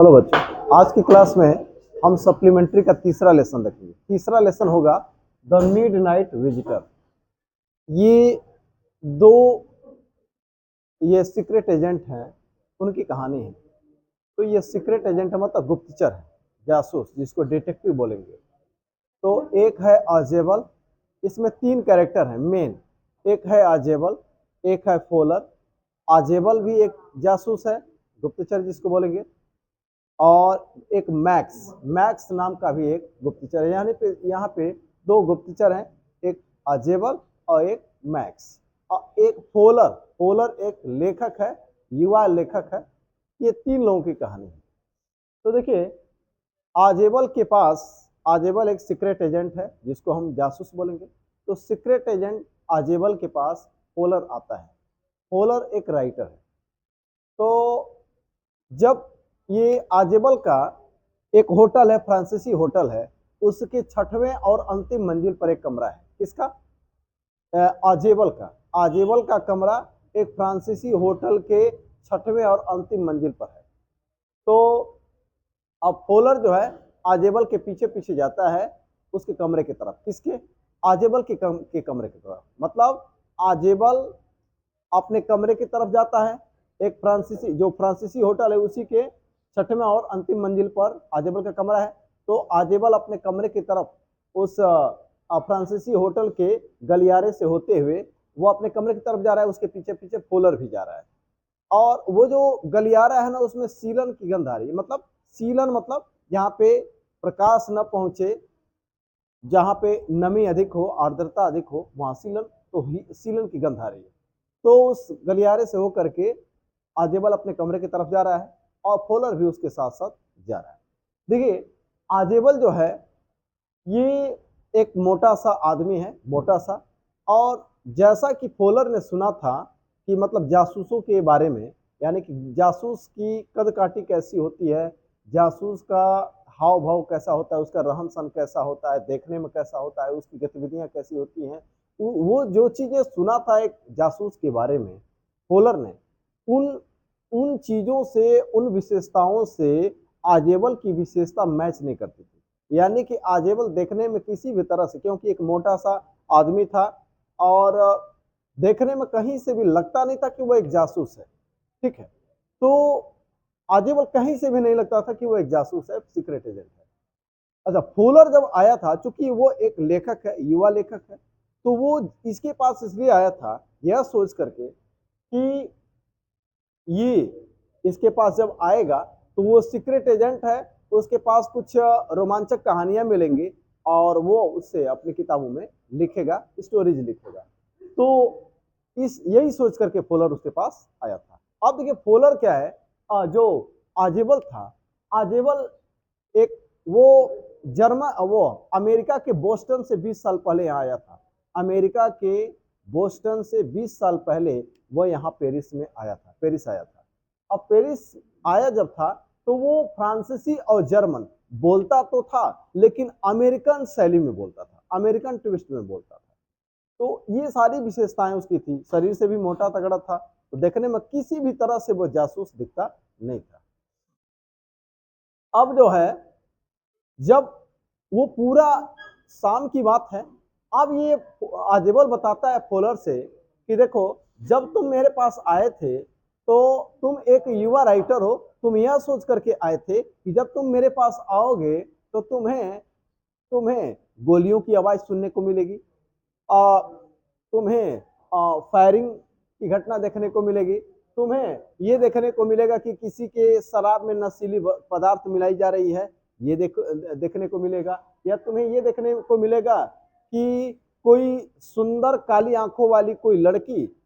Hello बच्चों, आज की क्लास में हम सप्लीमेंट्री का तीसरा लेसन देखेंगे। तीसरा लेसन होगा द मिडनाइट विजिटर। ये दो ये सीक्रेट एजेंट हैं, उनकी कहानी है। तो ये सीक्रेट एजेंट है मतलब गुप्तचर है, जासूस, जिसको डिटेक्टिव बोलेंगे। तो एक है आजेबल। इसमें तीन कैरेक्टर हैं मेन। एक है आजेबल, एक है फोलर। आजेबल भी एक जासूस है, गुप्तचर जिसको बोलेंगे। और एक मैक्स मैक्स नाम का भी एक गुप्तचर है। यहाँ पे दो गुप्तचर हैं, एक अजेबल और एक मैक्स। और एक फोलर फोलर एक लेखक है, युवा लेखक है। ये तीन लोगों की कहानी है। तो देखिए, आजेबल के पास आजेबल एक सीक्रेट एजेंट है जिसको हम जासूस बोलेंगे। तो सीक्रेट एजेंट आजेबल के पास फोलर आता है। फोलर एक राइटर है। तो जब ये आजेबल का एक होटल है, फ्रांसीसी होटल है, उसके छठवें और अंतिम मंजिल पर एक कमरा है। किसका? आजेबल का कमरा एक फ्रांसीसी होटल के छठवें और अंतिम मंजिल पर है। तो अब फोलर जो है आजेबल के पीछे पीछे जाता है उसके कमरे की तरफ। किसके? आजेबल के कमरे की तरफ। मतलब आजेबल अपने कमरे की तरफ जाता है। एक फ्रांसीसी होटल है, उसी के छठवें और अंतिम मंजिल पर आजेबल का कमरा है। तो आजेबल अपने कमरे की तरफ उस फ्रांसीसी होटल के गलियारे से होते हुए वो अपने कमरे की तरफ जा रहा है। उसके पीछे पीछे फोलर भी जा रहा है। और वो जो गलियारा है ना, उसमें सीलन की गंध आ रही है। मतलब सीलन मतलब जहाँ पे प्रकाश न पहुंचे, जहाँ पे नमी अधिक हो, आर्द्रता अधिक हो, वहां सीलन। तो सीलन की गंध आ रही है। तो उस गलियारे से होकर के आजेबल अपने कमरे की तरफ जा रहा है और फोलर भी उसके साथ साथ जा रहा है। देखिए, आजेबल जो है ये एक मोटा सा आदमी है, मोटा सा। और जैसा कि फोलर ने सुना था कि मतलब जासूसों के बारे में, यानी कि जासूस की कद काठी कैसी होती है, जासूस का हाव भाव कैसा होता है, उसका रहन सहन कैसा होता है, देखने में कैसा होता है, उसकी गतिविधियां कैसी होती हैं, वो जो चीजें सुना था एक जासूस के बारे में, फोलर ने उन उन चीजों से, उन विशेषताओं से आजेबल की विशेषता मैच नहीं करती थी। यानी कि आजेबल देखने में किसी भी तरह से, क्योंकि एक मोटा सा आदमी था और देखने में कहीं से भी लगता नहीं था कि वो एक जासूस है। ठीक है। तो आजेबल कहीं से भी नहीं लगता था कि वो एक जासूस है, सीक्रेट एजेंट है। अच्छा, फूलर जब आया था, चूंकि वो एक लेखक है, युवा लेखक है, तो वो इसके पास इसलिए आया था यह सोच करके कि ये इसके पास जब आएगा तो वो सीक्रेट एजेंट है, उसके पास कुछ रोमांचक कहानियां मिलेंगी और वो उससे अपनी किताबों में लिखेगा, स्टोरीज लिखेगा। तो इस यही सोच करके फोलर उसके पास आया था। अब देखिए, फोलर क्या है, जो आजेबल था, आजेबल एक वो वो अमेरिका के बोस्टन से 20 साल पहले यहाँ आया था। अमेरिका के बोस्टन से 20 साल पहले वो यहाँ पेरिस में आया था, पेरिस आया था। अब पेरिस आया जब था तो वो फ्रांसीसी और जर्मन बोलता तो था, लेकिन अमेरिकन शैली में बोलता था, अमेरिकन ट्विस्ट में बोलता था। तो ये सारी विशेषताएं उसकी थी। शरीर से भी मोटा तगड़ा था, तो देखने में किसी भी तरह से वो जासूस दिखता नहीं था। अब जो है, जब वो पूरा शाम की बात है, अब ये आजेबल बताता है फोलर से कि देखो, जब तुम मेरे पास आए थे तो तुम एक युवा राइटर हो, तुम यह सोच करके आए थे कि जब तुम मेरे पास आओगे तो तुम्हें तुम्हें गोलियों की आवाज सुनने को मिलेगी, तुम्हें फायरिंग की घटना देखने को मिलेगी, तुम्हें ये देखने को मिलेगा कि किसी के शराब में नशीली पदार्थ मिलाई जा रही है, ये देखने को मिलेगा। या तुम्हें ये देखने को मिलेगा कि कोई सुंदर काली आंखों वाली कोई लड़की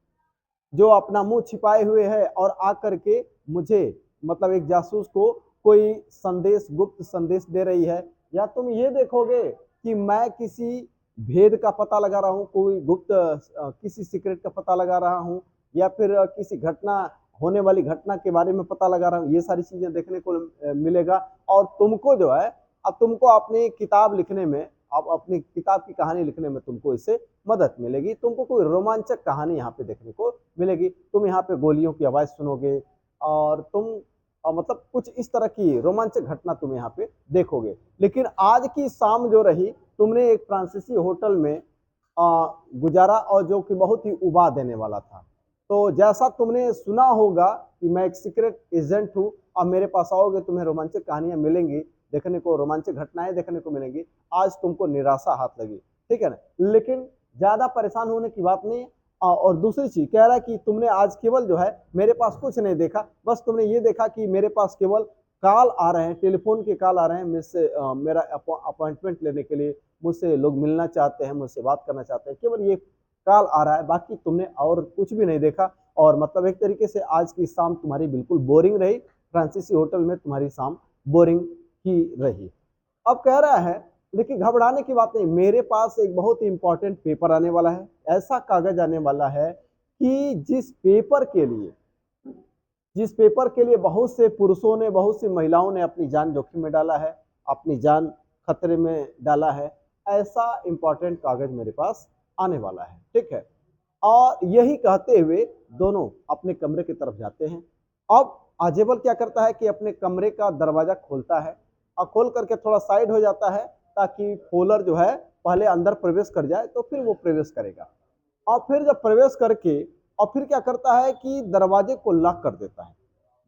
जो अपना मुंह छिपाए हुए है और आकर के मुझे, मतलब एक जासूस को, कोई संदेश, गुप्त संदेश दे रही है। या तुम ये देखोगे कि मैं किसी भेद का पता लगा रहा हूँ, कोई गुप्त किसी सीक्रेट का पता लगा रहा हूँ, या फिर किसी घटना, होने वाली घटना के बारे में पता लगा रहा हूँ। ये सारी चीजें देखने को मिलेगा। और तुमको जो है, अब तुमको अपनी किताब लिखने में, अब अपनी किताब की कहानी लिखने में तुमको इससे मदद मिलेगी। तुमको कोई रोमांचक कहानी यहाँ पे देखने को मिलेगी। तुम यहाँ पे गोलियों की आवाज सुनोगे और तुम मतलब कुछ इस तरह की रोमांचक घटना तुम यहाँ पे देखोगे। लेकिन आज की शाम जो रही, तुमने एक फ्रांसीसी होटल में गुजारा और जो कि बहुत ही उबा देने वाला था। तो जैसा तुमने सुना होगा कि मैं एक सीक्रेट एजेंट हूँ और मेरे पास आओगे तुम्हें रोमांचक कहानियां मिलेंगी, देखने को रोमांचक घटनाएं देखने को मिलेंगी, आज तुमको निराशा हाथ लगी, ठीक है ना। लेकिन ज्यादा परेशान होने की बात नहीं है। और दूसरी चीज कह रहा है कि तुमने आज केवल जो है मेरे पास कुछ नहीं देखा, बस तुमने ये देखा कि मेरे पास केवल कॉल आ रहे हैं, टेलीफोन के कॉल आ रहे हैं मुझसे, मेरा अपॉइंटमेंट लेने के लिए मुझसे लोग मिलना चाहते हैं, मुझसे बात करना चाहते हैं, केवल ये कॉल आ रहा है, बाकी तुमने और कुछ भी नहीं देखा। और मतलब एक तरीके से आज की शाम तुम्हारी बिल्कुल बोरिंग रही, फ्रांसीसी होटल में तुम्हारी शाम बोरिंग ही रही। अब कह रहा है लेकिन घबराने की बात नहीं, मेरे पास एक बहुत ही इंपॉर्टेंट पेपर आने वाला है, ऐसा कागज आने वाला है कि जिस पेपर के लिए बहुत से पुरुषों ने, बहुत सी महिलाओं ने अपनी जान जोखिम में डाला है, अपनी जान खतरे में डाला है, ऐसा इंपॉर्टेंट कागज मेरे पास आने वाला है, ठीक है। और यही कहते हुए दोनों अपने कमरे की तरफ जाते हैं। अब आजेबल क्या करता है कि अपने कमरे का दरवाजा खोलता है और खोल करके थोड़ा साइड हो जाता है ताकि फॉलर जो है पहले अंदर प्रवेश कर जाए, तो फिर वो प्रवेश करेगा। और फिर जब प्रवेश करके और फिर क्या करता है कि दरवाजे को लॉक कर देता है,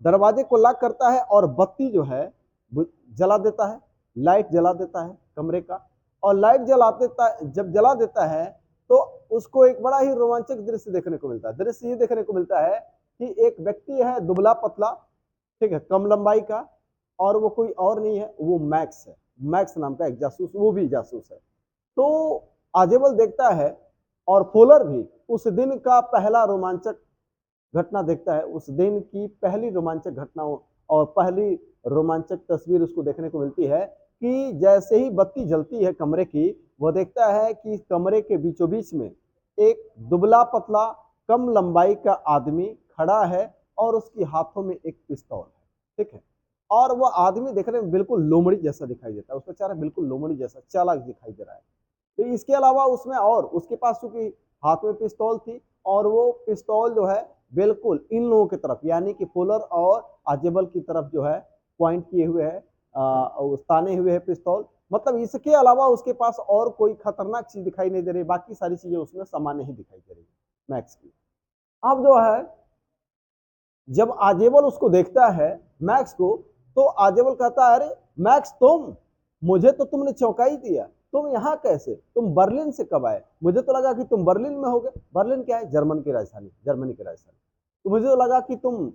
दरवाजे को लॉक करता है और बत्ती जो है जला देता है, लाइट जला देता है कमरे का। और लाइट जला देता, जब जला देता है तो उसको एक बड़ा ही रोमांचक दृश्य देखने को मिलता है। दृश्य ये देखने को मिलता है कि एक व्यक्ति है दुबला पतला, ठीक है, कम लंबाई का, और वो कोई और नहीं है, वो मैक्स है। मैक्स नाम का एक जासूस, वो भी जासूस है। तो आजेबल देखता है और फॉलर भी उस दिन का पहला रोमांचक घटना देखता है, उस दिन की पहली रोमांचक घटनाओं और पहली रोमांचक तस्वीर उसको देखने को मिलती है कि जैसे ही बत्ती जलती है कमरे की, वो देखता है कि कमरे के बीचों बीच में एक दुबला पतला कम लंबाई का आदमी खड़ा है और उसके हाथों में एक पिस्तौल है, ठीक है। और वह आदमी देखने में बिल्कुल लोमड़ी जैसा दिखाई देता है, उसका चेहरा बिल्कुल लोमड़ी जैसा चालाक दिखाई दे रहा है। तो इसके अलावा उसमें और उसके पास चूंकि हाथ में पिस्तौल थी और वो पिस्तौल जो है बिल्कुल इन लोगों की तरफ यानी कि फॉलर और आजेबल की तरफ जो है पॉइंट किए हुए है, ताने हुए है पिस्तौल। मतलब इसके अलावा उसके पास और कोई खतरनाक चीज दिखाई नहीं दे रही, बाकी सारी चीजें उसमें सामान्य ही दिखाई दे रही मैक्स की। अब जो है जब आजेबल उसको देखता है मैक्स को, तो आजेबल कहता है अरे मैक्स तुम, मुझे तो तुमने चौंका ही दिया, तुम यहाँ कैसे, तुम बर्लिन से कब आए, मुझे तो लगा कि तुम बर्लिन में होगे। बर्लिन क्या है, जर्मन की राजधानी, जर्मनी की राजधानी। तो मुझे तो लगा कि तुम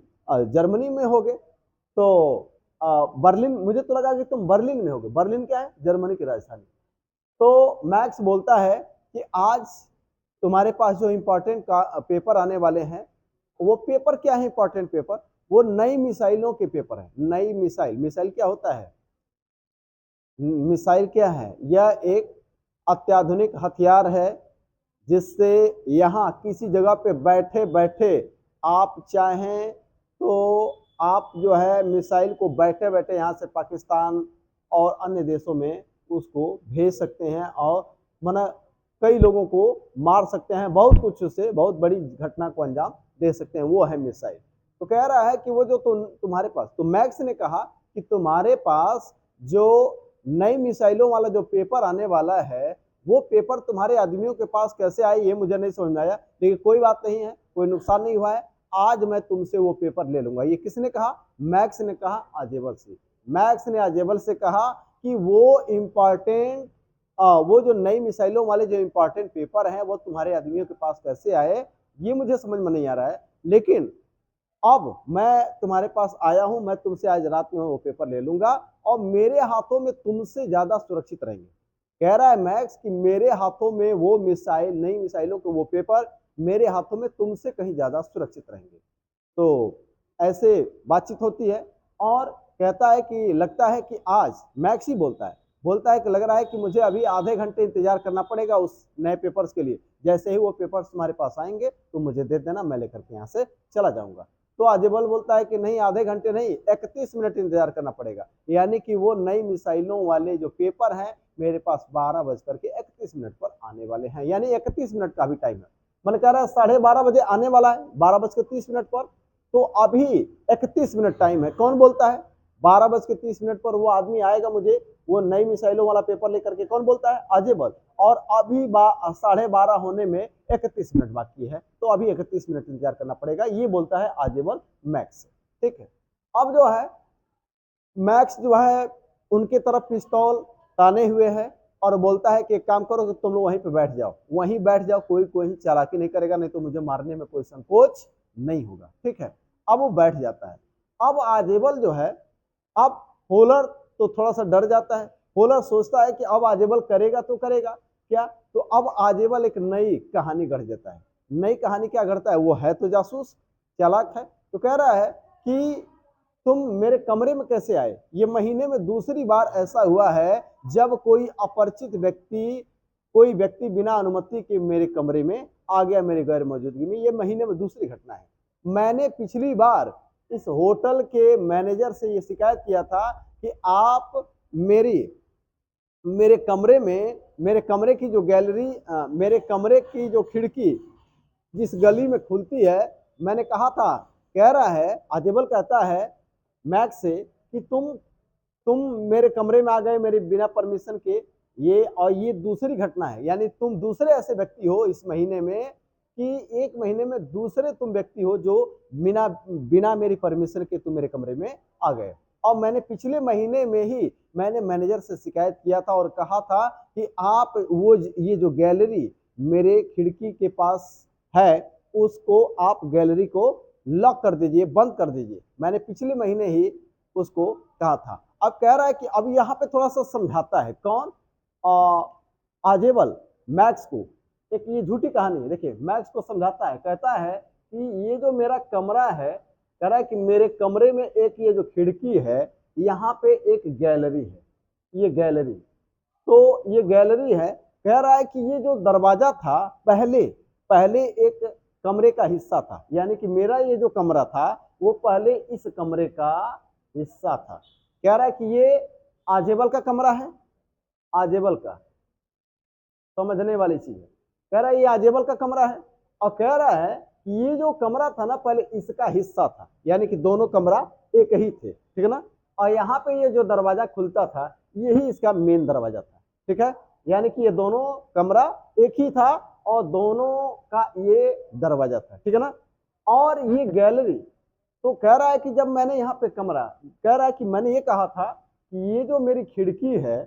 जर्मनी में होगे, तो बर्लिन, मुझे तो लगा कि तुम बर्लिन में होगे। बर्लिन क्या है, जर्मनी की राजधानी। तो मैक्स बोलता है कि आज तुम्हारे पास जो इंपॉर्टेंट पेपर आने वाले हैं, वो पेपर क्या है इंपॉर्टेंट पेपर, वो नई मिसाइलों के पेपर है। नई मिसाइल, मिसाइल क्या होता है, मिसाइल क्या है, यह एक अत्याधुनिक हथियार है जिससे यहाँ किसी जगह पे बैठे बैठे आप चाहें तो आप जो है मिसाइल को बैठे बैठे यहाँ से पाकिस्तान और अन्य देशों में उसको भेज सकते हैं और मना कई लोगों को मार सकते हैं, बहुत कुछ उससे बहुत बड़ी घटना को अंजाम दे सकते हैं, वो है मिसाइल। तो कह रहा है कि वो जो तुम्हारे पास, तो मैक्स ने कहा कि तुम्हारे पास जो नई मिसाइलों वाला जो पेपर आने वाला है, वो पेपर तुम्हारे आदमियों के पास कैसे आए ये मुझे नहीं समझ में आया, लेकिन कोई बात नहीं है, कोई नुकसान नहीं हुआ है, आज मैं तुमसे वो पेपर ले लूंगा। ये किसने कहा, मैक्स ने कहा आजेबल से। मैक्स ने आजेबल से कहा कि वो इंपॉर्टेंट, वो जो नई मिसाइलों वाले जो इंपॉर्टेंट पेपर हैं वो तुम्हारे आदमियों के पास कैसे आए ये मुझे समझ में नहीं आ रहा है, लेकिन अब मैं तुम्हारे पास आया हूं, मैं तुमसे आज रात में वो पेपर ले लूंगा और मेरे हाथों में तुमसे ज्यादा सुरक्षित रहेंगे। कह रहा है मैक्स कि मेरे हाथों में वो मिसाइल, नई मिसाइलों के वो पेपर मेरे हाथों में तुमसे कहीं ज्यादा सुरक्षित रहेंगे। तो ऐसे बातचीत होती है और कहता है कि लगता है कि आज, मैक्स ही बोलता है कि लग रहा है कि मुझे अभी आधे घंटे इंतजार करना पड़ेगा उस नए पेपर्स के लिए, जैसे ही वो पेपर्स तुम्हारे पास आएंगे तो मुझे दे देना, मैं लेकर के यहाँ से चला जाऊंगा। तो आजेबल बोलता है कि नहीं, आधे घंटे नहीं, 31 मिनट इंतजार करना पड़ेगा, यानी कि वो नई मिसाइलों वाले जो पेपर हैं मेरे पास 12:31 पर आने वाले हैं, यानी 31 मिनट का भी टाइम है। मैंने कह रहा है 12:30 बजे आने वाला है, 12:30 पर, तो अभी 31 मिनट टाइम है। कौन बोलता है? 12:30 पर वो आदमी आएगा मुझे वो नई मिसाइलों वाला पेपर लेकर के। कौन बोलता है? अजेबल। और अभी 12:30 होने में 31 मिनट बाकी है, तो अभी 31 मिनट इंतजार करना पड़ेगा। ये बोलता है अजेबल मैक्स। ठीक है, अब जो है मैक्स जो है उनके तरफ पिस्तौल ताने हुए है और बोलता है कि एक काम करो कि तुम लोग वहीं पे बैठ जाओ, वहीं बैठ जाओ, कोई चालाकी नहीं करेगा, नहीं तो मुझे मारने में कोई संकोच नहीं होगा। ठीक है, अब वो बैठ जाता है। अब आजेबल जो है, अब होलर तो थोड़ा सा डर जाता है। होलर सोचता है कि अब आजेबल करेगा तो करेगा क्या, तो अब आजेबल एक नई कहानी गढ़ देता है। नई कहानी क्या गढ़ता है? वो है तो जासूस, चालाक है, तो कह रहा है कि तुम मेरे कमरे में कैसे आए? ये महीने में दूसरी बार ऐसा हुआ है जब कोई व्यक्ति बिना अनुमति के मेरे कमरे में आ गया मेरे गैर मौजूदगी में। ये महीने में दूसरी घटना है। मैंने पिछली बार इस होटल के मैनेजर से ये शिकायत किया था कि आप मेरे कमरे की जो गैलरी, मेरे कमरे की जो खिड़की जिस गली में खुलती है, मैंने कहा था, कह रहा है आजेबल कहता है मैक्स से कि तुम मेरे कमरे में आ गए मेरे बिना परमिशन के। ये दूसरी घटना है, यानी तुम दूसरे ऐसे व्यक्ति हो इस महीने में कि एक महीने में दूसरे तुम व्यक्ति हो जो बिना बिना मेरी परमिशन के तुम मेरे कमरे में आ गए। और मैंने पिछले महीने में ही मैंने मैनेजर से शिकायत किया था और कहा था कि आप ये जो गैलरी मेरे खिड़की के पास है उसको आप गैलरी को लॉक कर दीजिए, बंद कर दीजिए। मैंने पिछले महीने ही उसको कहा था। अब कह रहा है कि अब यहाँ पे थोड़ा सा समझाता है। कौन? आजेबल मैक्स को। एक ये झूठी कहानी, देखिए मैक्स को समझाता है, कहता है कि ये जो मेरा कमरा है, कह रहा है कि मेरे कमरे में एक ये जो खिड़की है, यहाँ पे एक गैलरी है, ये गैलरी, तो ये गैलरी है। कह रहा है कि ये जो दरवाजा था पहले एक कमरे का हिस्सा था, यानी कि मेरा ये जो कमरा था वो पहले इस कमरे का हिस्सा था। कह रहा है कि ये आजेबल का कमरा है, आजेबल का, समझने वाली चीज है। कह रहा है ये आजेबल का कमरा है और कह रहा है कि ये जो कमरा था ना पहले इसका हिस्सा था, यानी कि दोनों कमरा एक ही थे। ठीक है ना, और यहाँ पे ये जो दरवाजा खुलता था यही इसका मेन दरवाजा था। ठीक है, यानी कि ये दोनों कमरा एक ही था और दोनों का ये दरवाजा था। ठीक है ना, और ये गैलरी, तो कह रहा है कि जब मैंने यहाँ पे कमरा, कह रहा है कि मैंने ये कहा था कि ये जो मेरी खिड़की है,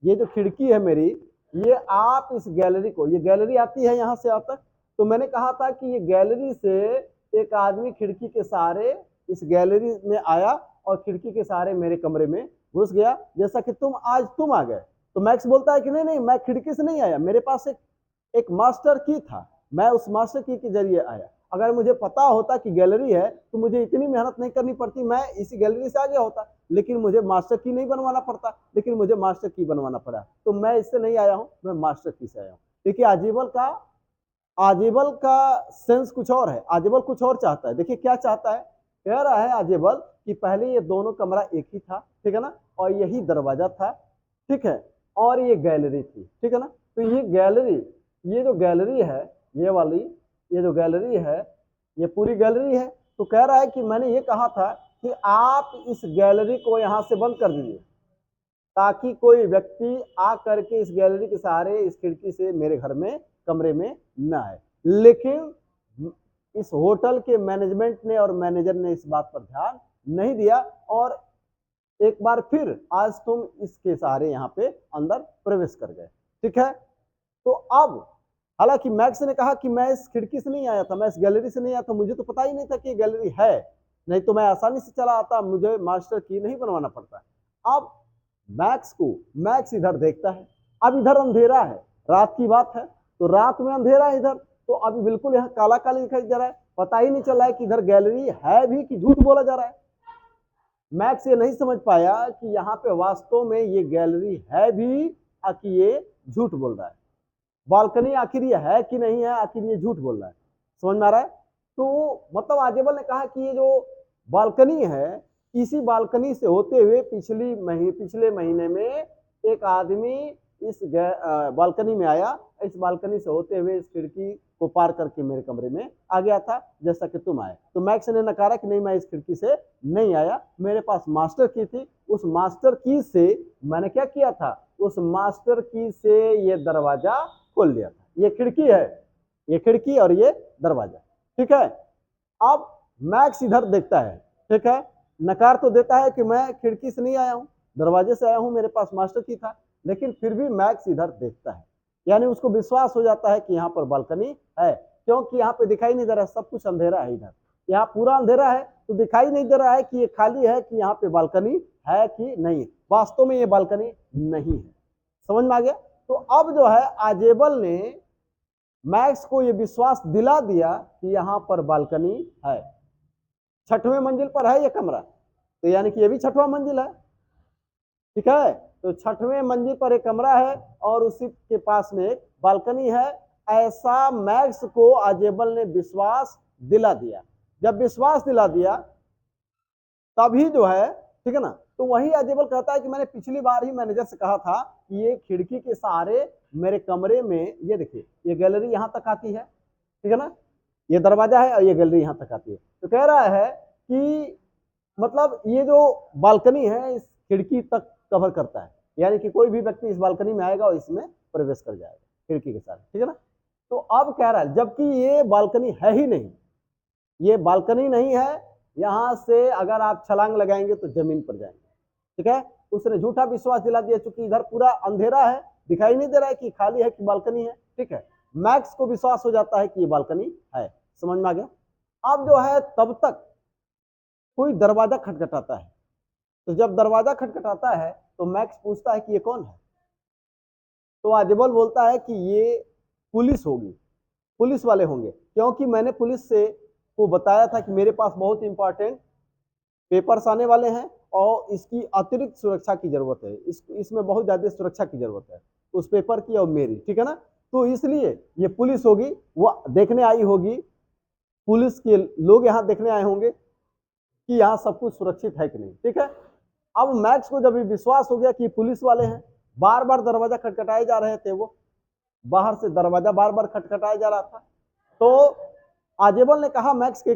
ये जो खिड़की है मेरी, ये आप इस गैलरी को, ये गैलरी आती है यहाँ से यहाँ तक, तो मैंने कहा था कि ये गैलरी से एक आदमी खिड़की के सहारे इस गैलरी में आया और खिड़की के सहारे मेरे कमरे में घुस गया, जैसा कि तुम आ गए। तो मैक्स बोलता है कि नहीं नहीं, मैं खिड़की से नहीं आया, मेरे पास एक मास्टर की था, मैं उस मास्टर की के जरिए आया। अगर मुझे पता होता कि गैलरी है तो मुझे इतनी मेहनत नहीं करनी पड़ती, मैं इसी गैलरी से आ गया होता, लेकिन मुझे मास्टर की नहीं बनवाना पड़ता, लेकिन मुझे मास्टर की बनवाना पड़ा। तो मैं इससे नहीं आया हूँ, मैं मास्टर की से आया हूँ। देखिए आजेबल का सेंस कुछ और है, आजेबल कुछ और चाहता है। देखिए क्या चाहता है, कह रहा है आजेबल कि पहले ये दोनों कमरा एक ही था, ठीक है ना, और यही दरवाजा था, ठीक है, और ये गैलरी थी, ठीक है ना। तो ये गैलरी, ये जो गैलरी है, ये वाली, ये जो गैलरी है, ये पूरी गैलरी है। तो कह रहा है कि मैंने ये कहा था कि आप इस गैलरी को यहां से बंद कर दीजिए ताकि कोई व्यक्ति आ करके इस गैलरी के सहारे इस खिड़की से मेरे घर में कमरे में न आए। लेकिन इस होटल के मैनेजमेंट ने और मैनेजर ने इस बात पर ध्यान नहीं दिया और एक बार फिर आज तुम इसके सहारे यहाँ पे अंदर प्रवेश कर गए। ठीक है, तो अब हालांकि मैक्स ने कहा कि मैं इस खिड़की से नहीं आया था, मैं इस गैलरी से नहीं आया था, मुझे तो पता ही नहीं था कि ये गैलरी है, नहीं तो मैं आसानी से चला आता, मुझे मास्टर की नहीं बनवाना पड़ता। अब मैक्स इधर देखता है, अब इधर अंधेरा है, रात की बात है, तो रात में अंधेरा है इधर, तो अभी बिल्कुल यहाँ काला काला दिखाई दे रहा है, पता ही नहीं चल रहा है कि इधर गैलरी है भी कि झूठ बोला जा रहा है। मैक्स ये नहीं समझ पाया कि यहाँ पे वास्तव में ये गैलरी है भी कि ये झूठ बोल रहा है, बालकनी आखिर ये है कि नहीं है, आखिर ये झूठ बोल रहा है, समझ में आ रहा है। तो मतलब आजेबल ने कहा कि ये जो बालकनी है, इसी बालकनी से होते हुए पिछले महीने में एक आदमी इस बालकनी में आया, इस बालकनी से होते हुए इस खिड़की को पार करके मेरे कमरे में आ गया था जैसा कि तुम आए। तो मैक्स ने नकारा कि नहीं, मैं इस खिड़की से नहीं आया, मेरे पास मास्टर की थी, उस मास्टर की से मैंने क्या किया था, उस मास्टर की से ये दरवाजा खोल दिया था। ये खिड़की है, ये खिड़की और ये दरवाजा, ठीक है। अब मैक्स इधर देखता है, ठीक है, नकार तो देता है कि मैं खिड़की से नहीं आया हूं, दरवाजे से आया हूं, मेरे पास मास्टर की था, लेकिन फिर भी मैक्स इधर देखता है, यानी उसको विश्वास हो जाता है कि यहाँ पर बालकनी है, क्योंकि यहाँ पे दिखाई नहीं दे रहा है, सब कुछ अंधेरा है, इधर यहाँ पूरा अंधेरा है, तो दिखाई नहीं दे रहा है कि ये खाली है, कि यहाँ पे बालकनी है कि नहीं। वास्तव में ये बालकनी नहीं है, समझ में आ गया। तो अब जो है आजेबल ने मैक्स को ये विश्वास दिला दिया कि यहाँ पर बालकनी है। 6वें मंजिल पर है ये कमरा, तो यानी कि ये भी 6वां मंजिल है, ठीक है। तो 6वें मंजिल पर एक कमरा है और उसी के पास में एक बालकनी है, ऐसा मैक्स को आजेबल ने विश्वास दिला दिया। जब विश्वास दिला दिया तभी जो है, ठीक है ना, तो वही आजेबल कहता है कि मैंने पिछली बार ही मैनेजर से कहा था कि ये खिड़की के सहारे मेरे कमरे में, ये देखिए ये गैलरी यहां तक आती है, ठीक है ना, ये दरवाजा है और ये गैलरी यहां तक आती है। तो कह रहा है कि मतलब ये जो बालकनी है इस खिड़की तक कवर करता है, यानी कि कोई भी व्यक्ति इस बालकनी में आएगा और इसमें प्रवेश कर जाएगा खिड़की के साथ, ठीक है ना। तो अब कह रहा है जबकि ये बालकनी है ही नहीं, ये बालकनी नहीं है, यहां से अगर आप छलांग लगाएंगे तो जमीन पर जाएंगे, ठीक है। उसने झूठा विश्वास दिला दिया, चूंकि इधर पूरा अंधेरा है, दिखाई नहीं दे रहा है कि खाली है कि बालकनी है, ठीक है। मैक्स को विश्वास हो जाता है कि ये बालकनी है, समझ में आ गया। अब जो है तब तक कोई दरवाजा खटखटाता है, तो जब दरवाजा खटखटाता है तो मैक्स पूछता है कि ये कौन है, तो आजेबल बोलता है कि ये पुलिस होगी, पुलिस वाले होंगे, क्योंकि मैंने पुलिस से को बताया था कि मेरे पास बहुत इंपॉर्टेंट पेपर्स आने वाले हैं और इसकी अतिरिक्त सुरक्षा की जरूरत है, इसमें बहुत ज्यादा सुरक्षा की जरूरत है, उस पेपर की और मेरी, ठीक है ना। तो इसलिए ये पुलिस होगी, वो देखने आई होगी, पुलिस के लोग यहाँ देखने आए होंगे कि यहाँ सब कुछ सुरक्षित है कि नहीं, ठीक है। अब मैक्स को जब भी विश्वास हो गया कि पुलिस वाले हैं, बार बार दरवाजा खटखटाए जा रहे थे, वो बाहर से दरवाजा बार बार खटखटाया जा रहा था, तो आजेबल ने कहा मैक्स से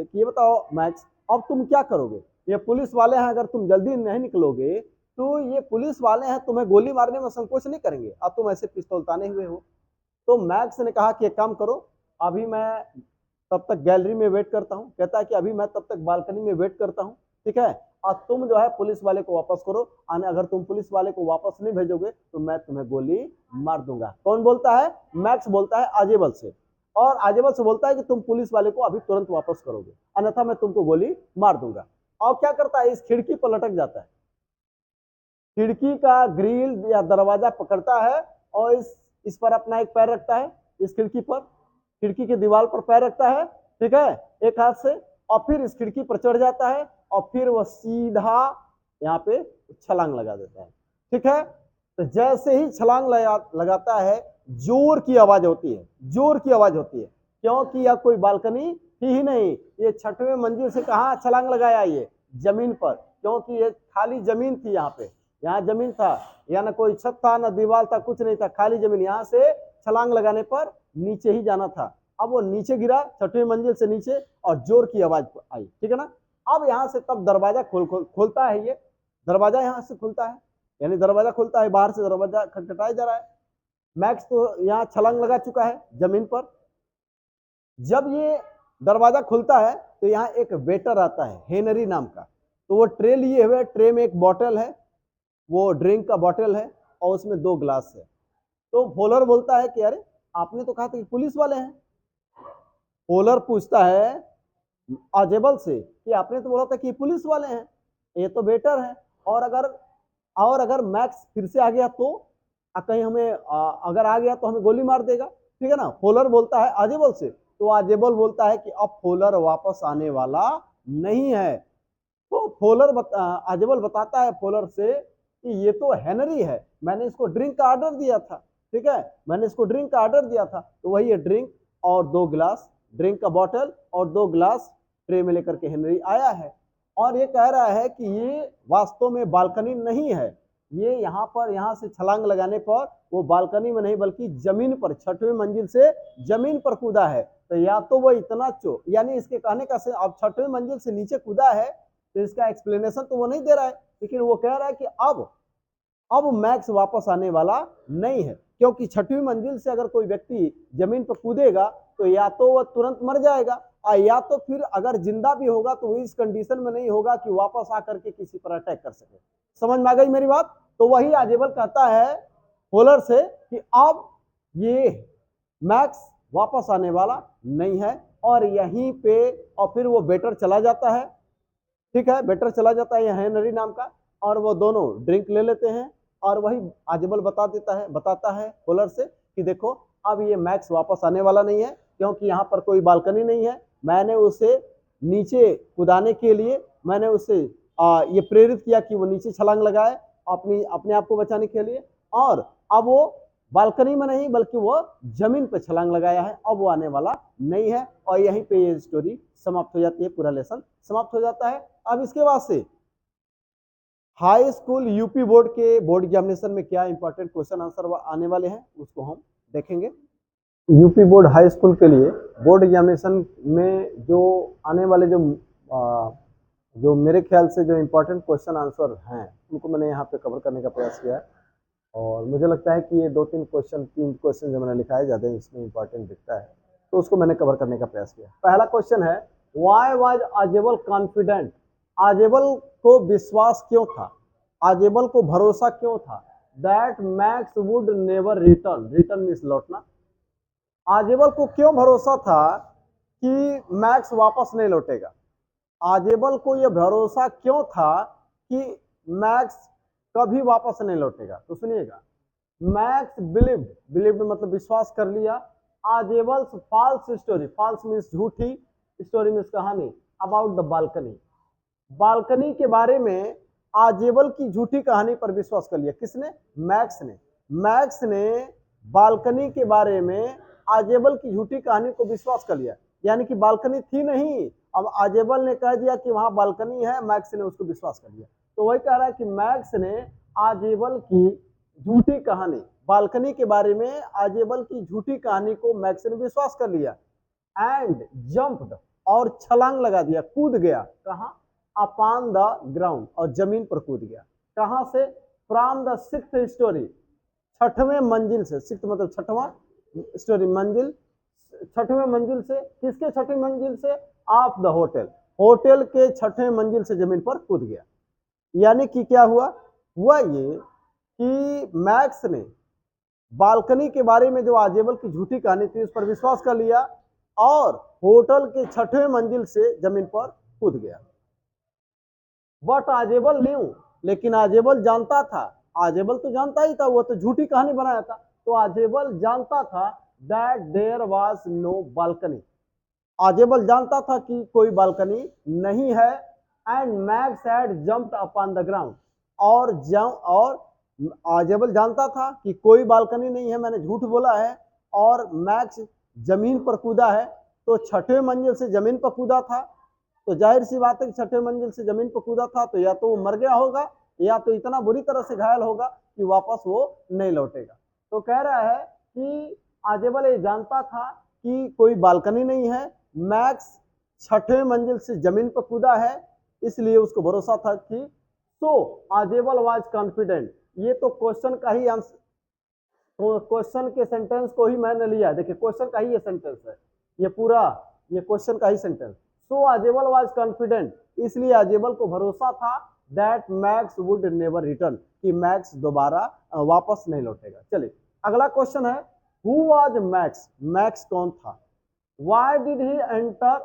कि ये बताओ मैक्स, अब तुम क्या करोगे, ये पुलिस वाले हैं, अगर तुम जल्दी नहीं निकलोगे तो ये पुलिस वाले हैं, तुम्हें गोली मारने में संकोच नहीं करेंगे, अब तुम ऐसे पिस्तौल ताने हुए हो। तो मैक्स ने कहा कि एक काम करो, अभी मैं तब तक गैलरी में वेट करता हूँ, कहता है कि अभी मैं तब तक बालकनी में वेट करता हूँ, ठीक है, और तुम जो है पुलिस वाले को वापस करो, अगर तुम पुलिस वाले को वापस नहीं भेजोगे तो मैं तुम्हें गोली मार दूंगा। कौन बोलता है, मैक्स बोलता है आजेबल से, और आजेबल से बोलता है कि तुम पुलिस वाले को अभी तुरंत वापस करोगे, अन्यथा मैं तुमको गोली मार दूंगा। और क्या करता है, इस खिड़की पर लटक जाता है, खिड़की का ग्रिल या दरवाजा पकड़ता है और इस पर अपना एक पैर रखता है, इस खिड़की पर, खिड़की की दीवार पर पैर रखता है, ठीक है, एक हाथ से, और फिर इस खिड़की पर चढ़ जाता है और फिर वह सीधा यहाँ पे छलांग लगा देता है, ठीक है। तो जैसे ही छलांग लगाता है जोर की आवाज होती है, जोर की आवाज होती है, क्योंकि यह कोई बालकनी थी ही नहीं, ये 6वें मंजिल से कहाँ छलांग लगाया, ये जमीन पर, क्योंकि ये खाली जमीन थी, यहाँ पे, यहाँ जमीन था, या ना कोई छत था ना दीवार था, कुछ नहीं था, खाली जमीन, यहाँ से छलांग लगाने पर नीचे ही जाना था। अब वो नीचे गिरा 6वीं मंजिल से नीचे और जोर की आवाज आई, ठीक है ना। अब यहाँ से तब दरवाजा खोलता है, ये दरवाजा यहाँ से खुलता है, यानी दरवाजा खुलता है, बाहर से दरवाजा खटखटाया जा रहा है, मैक्स तो यहाँ छलांग लगा चुका है जमीन पर। जब ये दरवाजा खुलता है तो यहाँ एक वेटर आता है हेनरी नाम का, तो वो ट्रे लिए हुए, ट्रे में एक बॉटल है, वो ड्रिंक का बॉटल है और उसमें 2 ग्लास है। तो फॉलोअर बोलता है कि अरे आपने तो कहा था कि पुलिस वाले हैं। फॉलोअर पूछता है आजेबल से कि आपने तो बोला था कि पुलिस वाले हैं, ये तो वेटर है, और अगर मैक्स फिर से आ गया तो कहीं हमें अगर आ गया तो हमें गोली मार देगा, ठीक है ना। फॉलोअर बोलता है आजेबल से, तो आजेबल बोलता है कि अब फॉलोअर वापस आने वाला नहीं है। तो आजेबल बताता है फॉलोअर से कि ये तो हेनरी है, मैंने इसको ड्रिंक का ऑर्डर दिया था, ठीक है, मैंने इसको ड्रिंक का ऑर्डर दिया था, तो वही है ड्रिंक और 2 गिलास, ड्रिंक का बॉटल और 2 गिलास ट्रे में लेकर के हेनरी आया है, और ये कह रहा है कि ये वास्तव में बालकनी नहीं है, ये यहाँ से छलांग लगाने पर वो बालकनी में नहीं बल्कि जमीन पर 6वीं मंजिल से जमीन पर कूदा है। तो या तो वो इतना यानी इसके कहने का से अब 6वीं मंजिल से नीचे कूदा है, तो इसका एक्सप्लेनेशन तो वो नहीं दे रहा है, लेकिन वो कह रहा है कि अब मैक्स वापस आने वाला नहीं है, क्योंकि 6वीं मंजिल से अगर कोई व्यक्ति जमीन पर कूदेगा तो या तो वह तुरंत मर जाएगा, या तो फिर अगर जिंदा भी होगा तो वो इस कंडीशन में नहीं होगा कि वापस आकर के किसी पर अटैक कर सके। समझ में आ गई मेरी बात? तो वही आजेबल कहता है होलर से कि अब ये मैक्स वापस आने वाला नहीं है, और यहीं पे और फिर वो बेटर चला जाता है। ठीक है, बेटर चला जाता है हेनरी नाम का, और वो दोनों ड्रिंक ले लेते हैं, और वही आजेबल बताता है होलर से कि देखो अब ये मैक्स वापस आने वाला नहीं है, क्योंकि यहाँ पर कोई बालकनी नहीं है। मैंने उसे नीचे कूदाने के लिए मैंने उसे ये प्रेरित किया कि वो नीचे छलांग लगाए अपने आप को बचाने के लिए, और अब वो बालकनी में नहीं बल्कि वो जमीन पे छलांग लगाया है, अब वो आने वाला नहीं है। और यहीं पे ये स्टोरी समाप्त हो जाती है, पूरा लेसन समाप्त हो जाता है। अब इसके बाद से हाई स्कूल यूपी बोर्ड के बोर्ड एग्जामिनेशन में क्या इंपॉर्टेंट क्वेश्चन आंसर आने वाले हैं उसको हम देखेंगे। यूपी बोर्ड हाई स्कूल के लिए बोर्ड एग्जामिनेशन में जो आने वाले जो मेरे ख्याल से जो इम्पोर्टेंट क्वेश्चन आंसर हैं उनको मैंने यहाँ पे कवर करने का प्रयास किया है, और मुझे लगता है कि ये तीन क्वेश्चन जो मैंने लिखा है ज़्यादा इसमें इम्पोर्टेंट दिखता है, तो उसको मैंने कवर करने का प्रयास किया। पहला क्वेश्चन है, वाई वाज आजेबल कॉन्फिडेंट? आजेबल को विश्वास क्यों था, आजेबल को भरोसा क्यों था that max would never return means लौटना। आजेबल को क्यों भरोसा था कि मैक्स वापस नहीं लौटेगा? आजेबल को यह भरोसा क्यों था कि मैक्स कभी वापस नहीं लौटेगा? तो सुनिएगा, मैक्स बिलीव्ड मतलब विश्वास कर लिया, आजेबल्स फॉल्स स्टोरी, फॉल्स मीन्स झूठी, स्टोरी मीन्स कहानी, अबाउट द बालकनी के बारे में आजेबल की झूठी कहानी पर विश्वास कर लिया। किसने? मैक्स ने बालकनी के बारे में आजेबल की झूठी कहानी को विश्वास कर लिया, यानी कि बालकनी थी नहीं, अब आजेबल ने कह दिया कि वहां बालकनी है, मैक्स ने उसको विश्वास कर लिया। तो वही कह रहा है कि मैक्स ने आजेबल की झूठी कहानी, बालकनी के बारे में आजेबल की झूठी कहानी को मैक्स ने विश्वास कर लिया, एंड जंप्ड और छलांग लगा दिया, कूद गया। कहां? अपॉन द ग्राउंड, और जमीन पर कूद गया। कहां से? फ्रॉम द 6th स्टोरी, 6वें मंजिल से, 6 मतलब 6वां स्टोरी, मंजिल, 6वें मंजिल से। किसके 6वीं मंजिल से? ऑफ द होटल के 6वें मंजिल से जमीन पर कूद गया। यानी कि क्या हुआ ये कि मैक्स ने बालकनी के बारे में जो आजेबल की झूठी कहानी थी उस पर विश्वास कर लिया, और होटल के 6वें मंजिल से जमीन पर कूद गया। बट आजेबल न्यू, लेकिन आजेबल जानता था, आजेबल तो जानता ही था, वो तो झूठी कहानी बनाया था, तो आजेबल जानता था that there was no balcony, आजेबल जानता था कि कोई बालकनी नहीं है, and Max had jumped upon the ground, और आजेबल जानता था कि कोई बालकनी नहीं है, मैंने झूठ बोला है, और मैक्स जमीन पर कूदा है। तो 6वें मंजिल से जमीन पर कूदा था, तो जाहिर सी बात है कि 6वें मंजिल से जमीन पर कूदा था, तो या तो वो मर गया होगा, या तो इतना बुरी तरह से घायल होगा कि वापस वो नहीं लौटेगा। तो कह रहा है कि आजेबल ये जानता था कि कोई बालकनी नहीं है, मैक्स 6वें मंजिल से जमीन पर कूदा है, इसलिए उसको भरोसा था कि सो आजेबल वाज कॉन्फिडेंट। ये तो क्वेश्चन का ही आंसर, तो क्वेश्चन के सेंटेंस को ही मैंने लिया, देखिए क्वेश्चन का ही ये सेंटेंस है, ये पूरा ये क्वेश्चन का ही सेंटेंस। सो आजेबल वाज कॉन्फिडेंट, इसलिए आजेबल को भरोसा था that max would never return, कि मैक्स दोबारा वापस नहीं लौटेगा। चलिए अगला क्वेश्चन है, हु वाज मैक्स? मैक्स कौन था? Why did he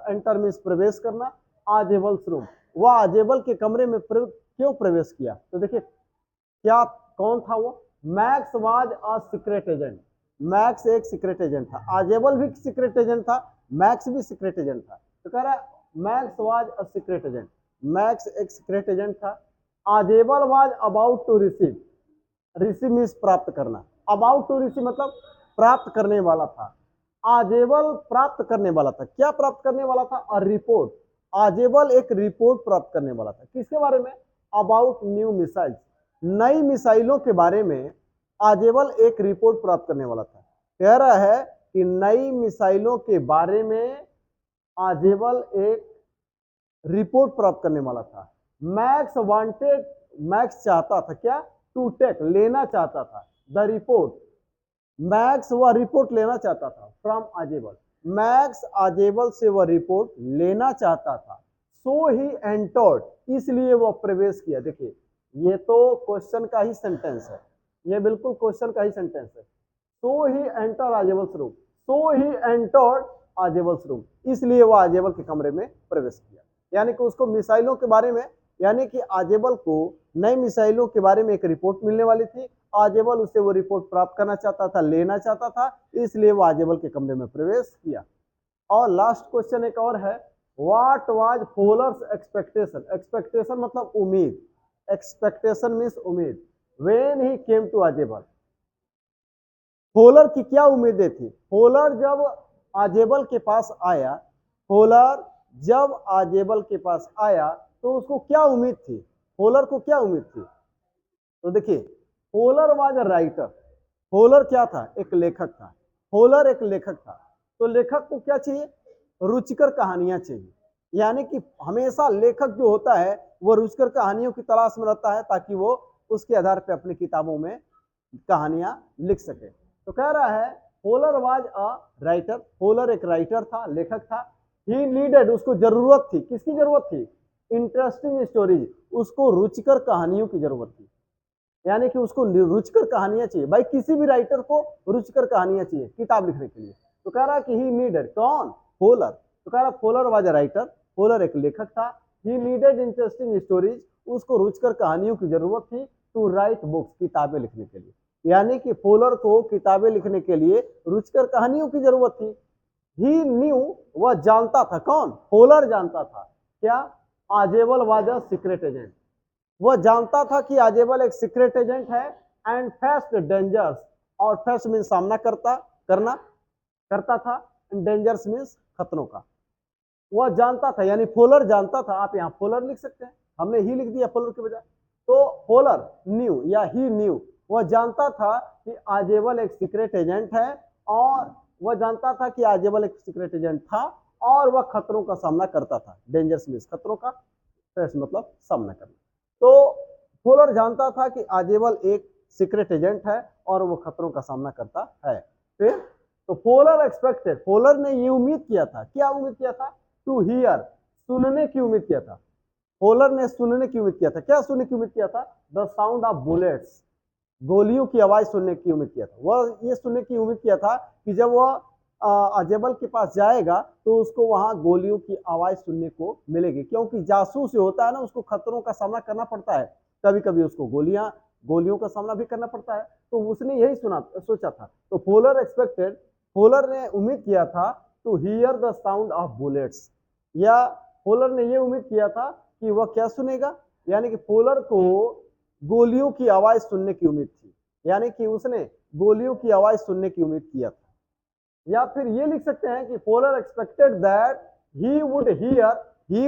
enter means प्रवेश करना, आजेबल्स रूम, वह आजेबल के कमरे में क्यों प्रवेश किया? तो देखिए क्या कौन था वो? Max was a secret agent, Max एक सीक्रेट एजेंट था, आजेबल भी सीक्रेट एजेंट था, मैक्स भी सीक्रेट एजेंट था। तो कह रहा है Max was a secret agent, Max एक सीक्रेट एजेंट था। आजेबल was about to receive means प्राप्त करना, अबाउट टू रिसीव मतलब प्राप्त करने वाला था, आजेबल प्राप्त करने वाला था। क्या प्राप्त करने वाला था? अ रिपोर्ट, आजेबल एक रिपोर्ट प्राप्त करने वाला था। किसके बारे में? अबाउट न्यू मिसाइल्स, नई मिसाइलों के बारे में आजेबल एक रिपोर्ट प्राप्त करने वाला था। कह रहा है कि नई मिसाइलों के बारे में आजेबल एक रिपोर्ट प्राप्त करने वाला था। मैक्स चाहता था क्या, टू टेक, लेना चाहता था द रिपोर्ट, मैक्स वह रिपोर्ट लेना चाहता था फ्रॉम आजेबल, मैक्स आजेबल से वह रिपोर्ट लेना चाहता था। सो ही एंटर्ड, इसलिए वह प्रवेश किया। देखिए ये तो क्वेश्चन का ही सेंटेंस है, ये बिल्कुल क्वेश्चन का ही सेंटेंस है। सो ही एंटर आजेबल्स रूम, सो ही एंटर्ड आजेबल्स रूम, इसलिए वह आजेबल के कमरे में प्रवेश किया। यानी कि उसको मिसाइलों के बारे में, यानी कि आजेबल को नई मिसाइलों के बारे में एक रिपोर्ट मिलने वाली थी। आजेबल उससे वो रिपोर्ट प्राप्त करना चाहता था, लेना चाहता था, इसलिए वो आजेबल के कमरे में प्रवेश किया। और लास्ट क्वेश्चन एक और है, what was Fowler's expectation, expectation मतलब उम्मीद, एक्सपेक्टेशन मीन्स उम्मीद, व्हेन ही केम टू आजेबल, फॉलर की क्या उम्मीदें थी। फॉलर जब आजेबल के पास आया, फॉलर जब आजेबल के पास आया तो उसको क्या उम्मीद थी, फॉलर को क्या उम्मीद थी। तो देखिए Fowler was a writer, Fowler क्या था, एक लेखक था, फॉलर एक लेखक था। तो लेखक को क्या चाहिए, रुचिकर कहानियां चाहिए। यानी कि हमेशा लेखक जो होता है वो रुचिकर कहानियों की तलाश में रहता है ताकि वो उसके आधार पर अपनी किताबों में कहानियां लिख सके। तो कह रहा है Fowler was a writer, Fowler एक राइटर था, लेखक था। ही नीडेड, उसको जरूरत थी, किसकी जरूरत थी, इंटरेस्टिंग स्टोरीज, उसको रुचिकर कहानियों की जरूरत थी। यानी कि उसको रुचिकर कहानियां चाहिए। भाई किसी भी राइटर को रुचिकर कहानियां चाहिए किताब लिखने के लिए। तो कह रहा है कि ही नीडेड, कौन, फॉलर। तो कह रहा Fowler was a writer, Fowler एक लेखक था। ही नीडेड इंटरेस्टिंग स्टोरीज, उसको रुचिकर कहानियों की जरूरत थी, टू राइट बुक्स, किताबें लिखने के लिए। यानी कि फॉलर को किताबें लिखने के लिए रुचिकर कहानियों की जरूरत थी। ही न्यू, वह जानता था, कौन, फॉलर जानता था क्या, आजेबल वाज अ सीक्रेट एजेंट, वह जानता था कि आजेबल एक सीक्रेट एजेंट है। एंड फेस्ड डेंजर्स, और फेस्ट मीन सामना करता था, डेंजर्स मीन्स खतरों का। वह जानता था, यानी फॉलर जानता था, आप यहाँ फॉलर लिख सकते हैं, हमने ही लिख दिया फॉलर के बजाय। तो फॉलर न्यू या ही न्यू, वह जानता था कि आजेबल एक सीक्रेट एजेंट है, और वह जानता था कि आजेबल एक सीक्रेट एजेंट था, और वह खतरों का सामना करता था, डेंजर्स मीन्स खतरों का, फेस मतलब सामना करना। तो फॉलर जानता था कि आजेबल एक सीक्रेट एजेंट है और वो खतरों का सामना करता है। फिर तो फॉलर एक्सपेक्टेड, फॉलर ने ये उम्मीद किया था, क्या उम्मीद किया था, टू हियर, सुनने की उम्मीद किया था। फॉलर ने सुनने की उम्मीद किया था, क्या सुनने की उम्मीद किया था, द साउंड ऑफ बुलेट्स, गोलियों की आवाज सुनने की उम्मीद किया था। वह ये सुनने की उम्मीद किया था कि जब वह आजेबल के पास जाएगा तो उसको वहां गोलियों की आवाज सुनने को मिलेगी, क्योंकि जासूस जो होता है ना उसको खतरों का सामना करना पड़ता है, कभी कभी उसको गोलियों का सामना भी करना पड़ता है। तो उसने यही सोचा था। तो फॉलर एक्सपेक्टेड, फॉलर ने उम्मीद किया था to hear the sound of bullets, या फॉलर ने यह उम्मीद किया था कि वह क्या सुनेगा, यानी कि फॉलर को गोलियों की आवाज सुनने की उम्मीद थी, यानी कि उसने गोलियों की आवाज सुनने की उम्मीद किया था। या फिर ये लिख सकते हैं कि Fowler expected that he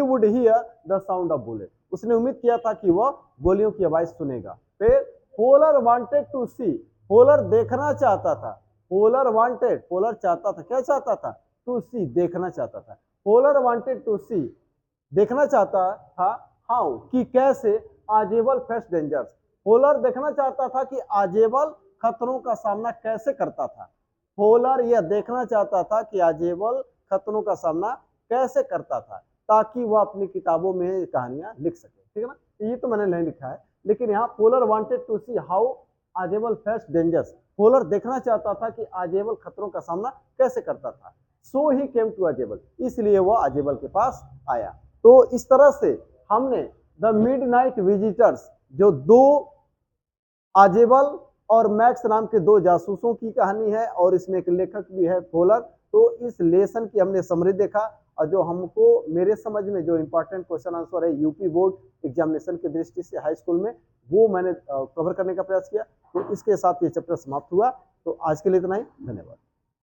would hear the sound of bullet, उसने उम्मीद किया था कि वह गोलियों की आवाज सुनेगा। फिर Fowler wanted to see, Fowler देखना चाहता था, फॉलर वांटेड, फॉलर चाहता था, क्या चाहता था, टू सी, देखना चाहता था। फॉलर वांटेड टू सी, देखना चाहता था, हाउ, कि कैसे, आजेबल फेस डेंजर्स, फॉलर देखना चाहता था कि आजेबल खतरों का सामना कैसे करता था। फॉलर यह देखना चाहता था कि आजेबल खतरों का सामना कैसे करता था, ताकि वह अपनी किताबों में कहानियां लिख सके। ठीक है ना, ये तो मैंने नहीं लिखा है, लेकिन यहाँ Fowler wanted to see how आजेबल फेस डेंजर्स, फॉलर देखना चाहता था कि आजेबल खतरों का सामना कैसे करता था। सो ही केम टू आजेबल, इसलिए वह आजेबल के पास आया। तो इस तरह से हमने द मिडनाइट विजिटर्स, जो दो आजेबल और मैक्स नाम के दो जासूसों की कहानी है, और इसमें एक लेखक भी है फॉलर। तो इस लेसन की हमने समरी देखा, और जो हमको मेरे समझ में जो इंपॉर्टेंट क्वेश्चन आंसर है यूपी बोर्ड एग्जामिनेशन की दृष्टि से हाई स्कूल में, वो मैंने कवर करने का प्रयास किया। तो इसके साथ ये चैप्टर समाप्त हुआ। तो आज के लिए इतना ही, धन्यवाद।